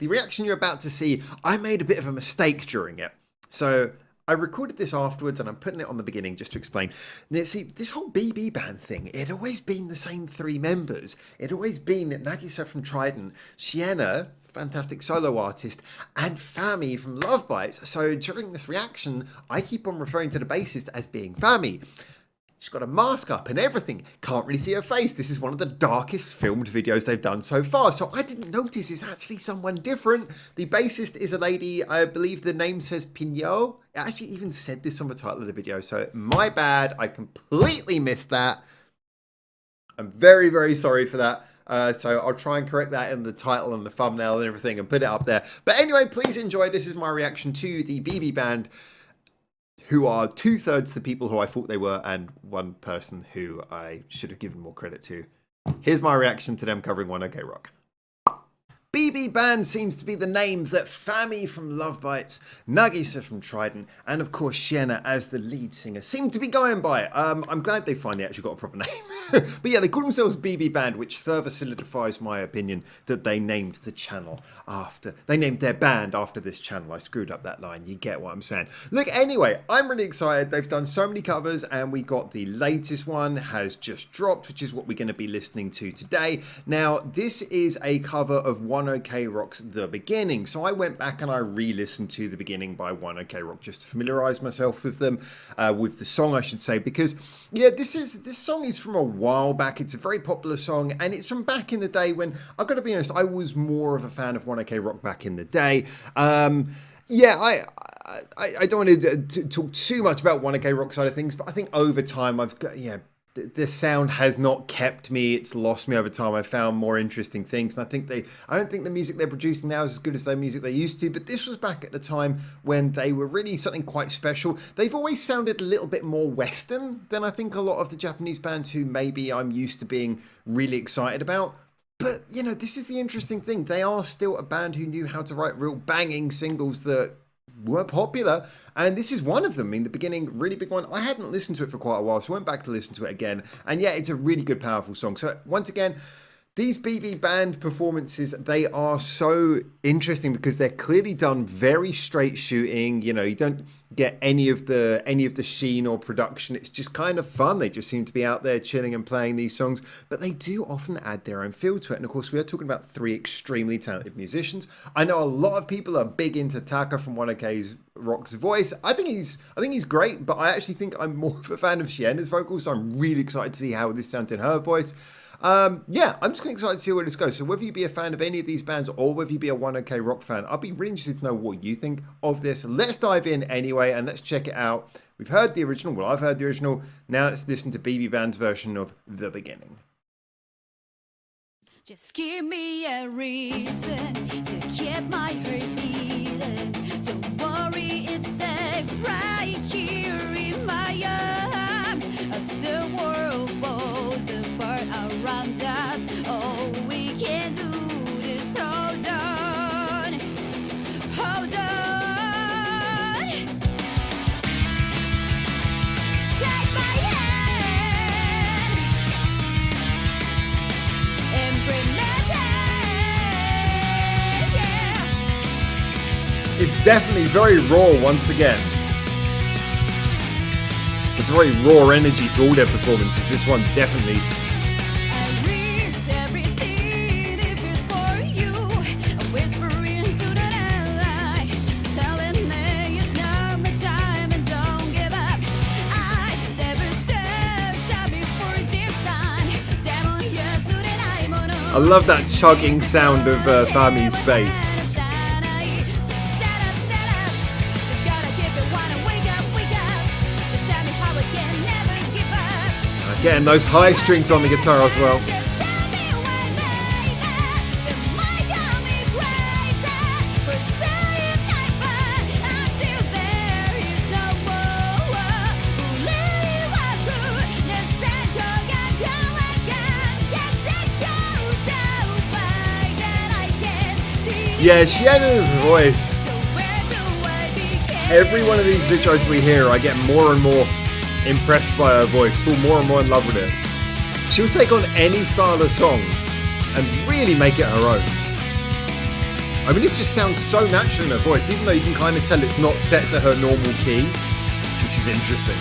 the reaction you're about to see, I made a bit of a mistake during it. So I recorded this afterwards and I'm putting it on the beginning just to explain. Now, see, this whole B.B.Band thing, it had always been the same three members. It had always been Nagisa from Trident, Shiena, fantastic solo artist, and Fami from Love Bites. So during this reaction, I keep on referring to the bassist as being Fami. She's got a mask up and everything. Can't really see her face. This is one of the darkest filmed videos they've done so far. So I didn't notice it's actually someone different. The bassist is a lady. I believe the name says Pinyo. It actually even said this on the title of the video. So my bad. I completely missed that. I'm very, very sorry for that. So I'll try and correct that in the title and the thumbnail and everything and put it up there. But anyway, please enjoy. This is my reaction to the B.B.Band, who are 2/3 the people who I thought they were and one person who I should have given more credit to. Here's my reaction to them covering One OK Rock. B.B.Band seems to be the name that Fami from Love Bites, Nagisa from Trident, and of course Shiena as the lead singer seem to be going by. I'm glad they finally actually got a proper name. But yeah, they call themselves B.B.Band, which further solidifies my opinion that they named the channel after, they named their band after this channel. I screwed up that line, you get what I'm saying. Look, anyway, I'm really excited. They've done so many covers and we got the latest one has just dropped, which is what we're going to be listening to today. Now, this is a cover of One OK Rock's The Beginning. So I went back and I re-listened to The Beginning by One OK Rock just to familiarize myself with them, with the song I should say, because yeah, this song is from a while back. It's a very popular song and it's from back in the day when, I've got to be honest, I was more of a fan of One OK Rock back in the day. Yeah, I don't want to talk too much about One OK Rock side of things, but I think over time I've got, yeah, the sound has not kept me. It's lost me over time. I found more interesting things. And I don't think the music they're producing now is as good as the music they used to, but this was back at the time when they were really something quite special. They've always sounded a little bit more Western than I think a lot of the Japanese bands who maybe I'm used to being really excited about. But, you know, this is the interesting thing. They are still a band who knew how to write real banging singles that were popular, and this is one of them. In The Beginning, really big one. I hadn't listened to it for quite a while, so I went back to listen to it again, and yeah, it's a really good, powerful song. So once again, these B.B.Band performances, they are so interesting because they're clearly done very straight shooting. You know, you don't get any of the sheen or production. It's just kind of fun. They just seem to be out there chilling and playing these songs, but they do often add their own feel to it. And of course, we are talking about three extremely talented musicians. I know a lot of people are big into Taka from One OK Rock's voice. I think he's great, but I actually think I'm more of a fan of Shiena's vocals, so I'm really excited to see how this sounds in her voice. Yeah, I'm just excited to see where this goes. So whether you be a fan of any of these bands or whether you be a One OK Rock fan, I'll be really interested to know what you think of this. Let's dive in anyway and let's check it out. We've heard the original. Well, I've heard the original. Now let's listen to B.B.Band's version of The Beginning. Just give me a reason to keep my heart beating. Don't worry, it's safe right here in my arms. As the world falls apart around us, all we can do is hold on, hold on. Take my hand and bring me back, yeah. It's definitely very raw once again. There's a very raw energy to all their performances. This one definitely. I risk everything if it's for you. I'm whispering to the night, telling me it's not my time and don't give up. I never stepped out before this time. I love that chugging sound of Fami's bass. Getting those high strings on the guitar as well. Yeah, Shiena's voice. Every one of these videos we hear, I get more and more impressed by her voice, fall more and more in love with it. She'll take on any style of song and really make it her own. I mean, this just sounds so natural in her voice, even though you can kind of tell it's not set to her normal key, which is interesting.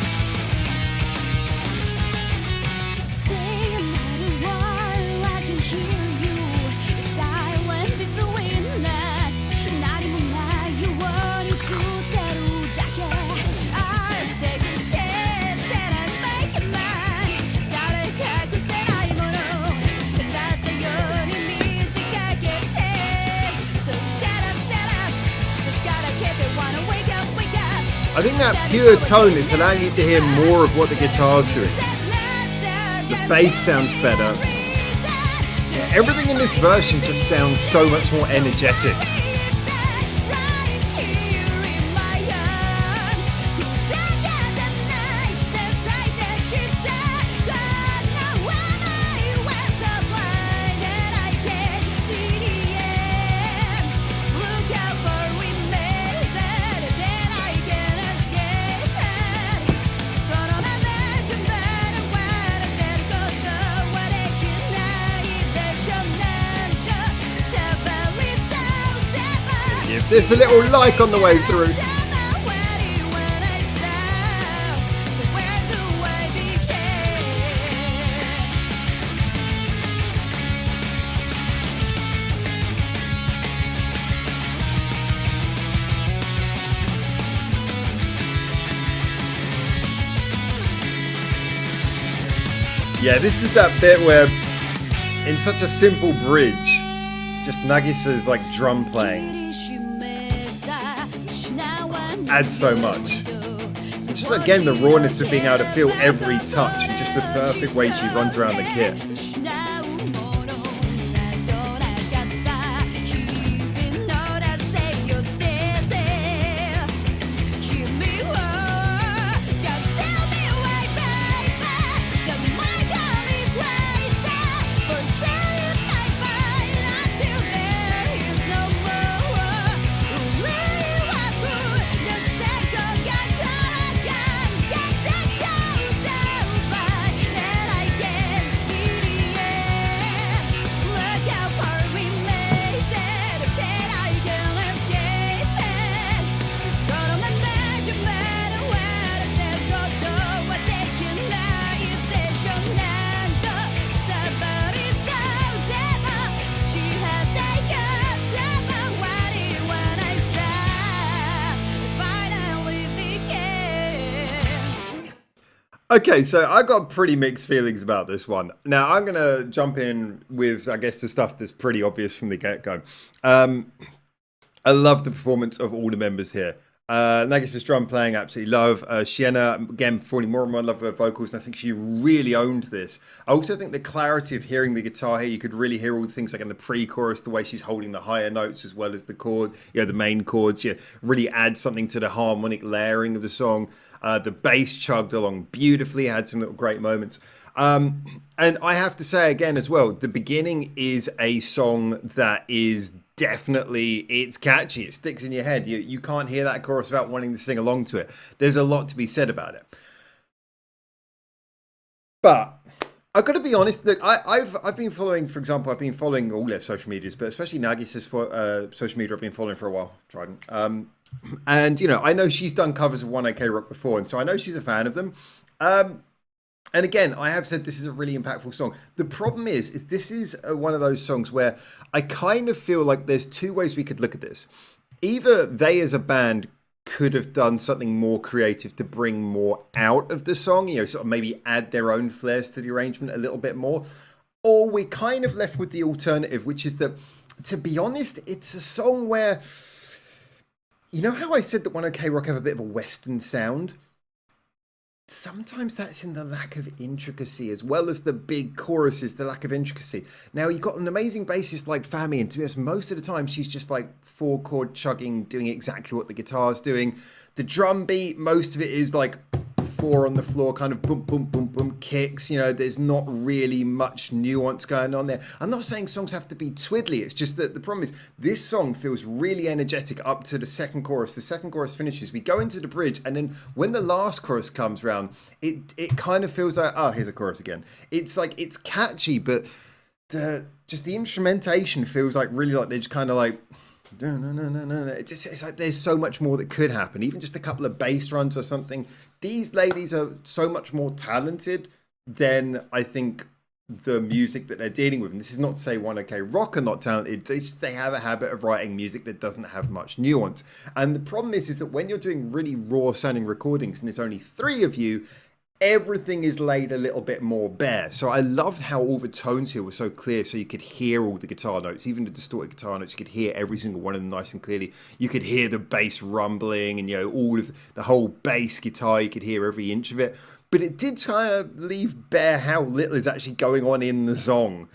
I think that pure tone is allowing you to hear more of what the guitar's doing. The bass sounds better. Yeah, everything in this version just sounds so much more energetic. There's a little like on the way through. Yeah, this is that bit where, in such a simple bridge, just Nagisa's like drum playing adds so much. And just again, the rawness of being able to feel every touch and just the perfect way she runs around the kit. Okay, so I got pretty mixed feelings about this one. Now, I'm going to jump in with, I guess, the stuff that's pretty obvious from the get-go. I love the performance of all the members here. Nagisa's drum playing, absolutely love. Shiena, again, falling more and more in love with her vocals, and I think she really owned this. I also think the clarity of hearing the guitar here, you could really hear all the things like in the pre-chorus, the way she's holding the higher notes as well as the chord, the main chords, really adds something to the harmonic layering of the song. The bass chugged along beautifully, had some little great moments. And I have to say again as well, the beginning is a song that is definitely, it's catchy, it sticks in your head. You can't hear that chorus without wanting to sing along to it. There's a lot to be said about it. But I've got to be honest, look, I've been following, for example, I've been following all their social medias, but especially Nagisa's social media I've been following for a while, Trident. And, I know she's done covers of One OK Rock before, and so I know she's a fan of them. And again, I have said this is a really impactful song. The problem is this is one of those songs where I kind of feel like there's two ways we could look at this. Either they as a band could have done something more creative to bring more out of the song, sort of maybe add their own flares to the arrangement a little bit more. Or we're kind of left with the alternative, which is that, to be honest, it's a song where, you know how I said that One OK Rock have a bit of a Western sound? Sometimes that's in the lack of intricacy as well as the big choruses, the lack of intricacy. Now, you've got an amazing bassist like Fami, and to be honest, most of the time she's just like 4-chord chugging, doing exactly what the guitar's doing. The drum beat, most of it is like 4 on the floor, kind of boom, boom, boom, boom kicks. There's not really much nuance going on there. I'm not saying songs have to be twiddly. It's just that the problem is this song feels really energetic up to the second chorus. The second chorus finishes. We go into the bridge, and then when the last chorus comes round, it kind of feels like, oh, here's a chorus again. It's like, it's catchy, but the instrumentation feels like really like they're just kind of like It's like there's so much more that could happen. Even just a couple of bass runs or something. These ladies are so much more talented than I think the music that they're dealing with. And this is not to say One OK Rock are not talented. They have a habit of writing music that doesn't have much nuance. And the problem is that when you're doing really raw sounding recordings and there's only 3 of you, everything is laid a little bit more bare. So I loved how all the tones here were so clear, so you could hear all the guitar notes, even the distorted guitar notes. You could hear every single one of them nice and clearly. You could hear the bass rumbling and, you know, all of the whole bass guitar. You could hear every inch of it. But it did kind of leave bare how little is actually going on in the song.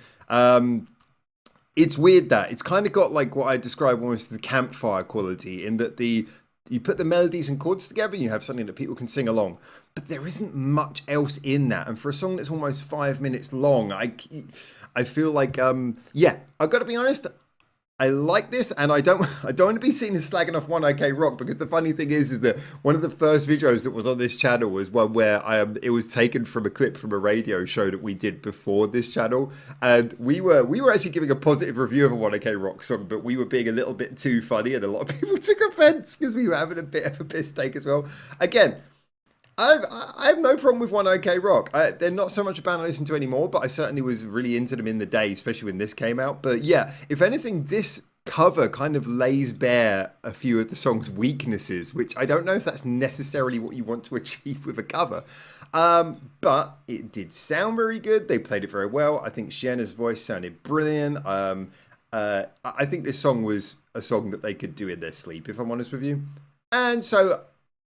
It's weird that it's kind of got like what I describe almost as the campfire quality, in that you put the melodies and chords together and you have something that people can sing along. But there isn't much else in that. And for a song that's almost 5 minutes long, I feel like, I've got to be honest, I like this, and I don't want to be seen as slagging off One OK Rock, because the funny thing is that one of the first videos that was on this channel was one where it was taken from a clip from a radio show that we did before this channel, and we were actually giving a positive review of a One OK Rock song, but we were being a little bit too funny, and a lot of people took offence because we were having a bit of a piss take as well. Again, I have no problem with One OK Rock. They're not so much a band I listen to anymore, but I certainly was really into them in the day, especially when this came out. But yeah, if anything, this cover kind of lays bare a few of the song's weaknesses, which I don't know if that's necessarily what you want to achieve with a cover. But it did sound very good. They played it very well. I think Shiena's voice sounded brilliant. I think this song was a song that they could do in their sleep, if I'm honest with you. And so,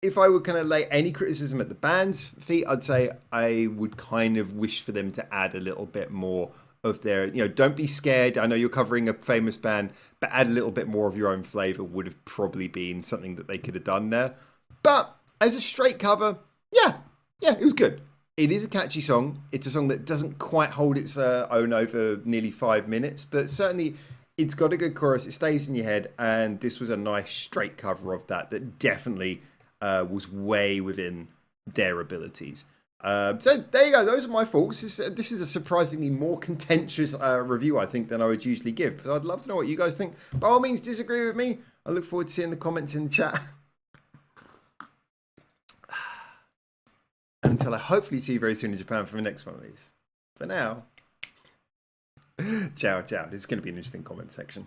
if I would kind of lay any criticism at the band's feet, I'd say I would kind of wish for them to add a little bit more of their, you know, don't be scared. I know you're covering a famous band, but add a little bit more of your own flavour would have probably been something that they could have done there. But as a straight cover, yeah, it was good. It is a catchy song. It's a song that doesn't quite hold its own over nearly 5 minutes, but certainly it's got a good chorus. It stays in your head, and this was a nice straight cover of that definitely was way within their abilities. So there you go. Those are my thoughts. This is a surprisingly more contentious review, I think, than I would usually give. But I'd love to know what you guys think. By all means, disagree with me. I look forward to seeing the comments in the chat. And until I hopefully see you very soon in Japan for the next one of these. For now, ciao. This is going to be an interesting comment section.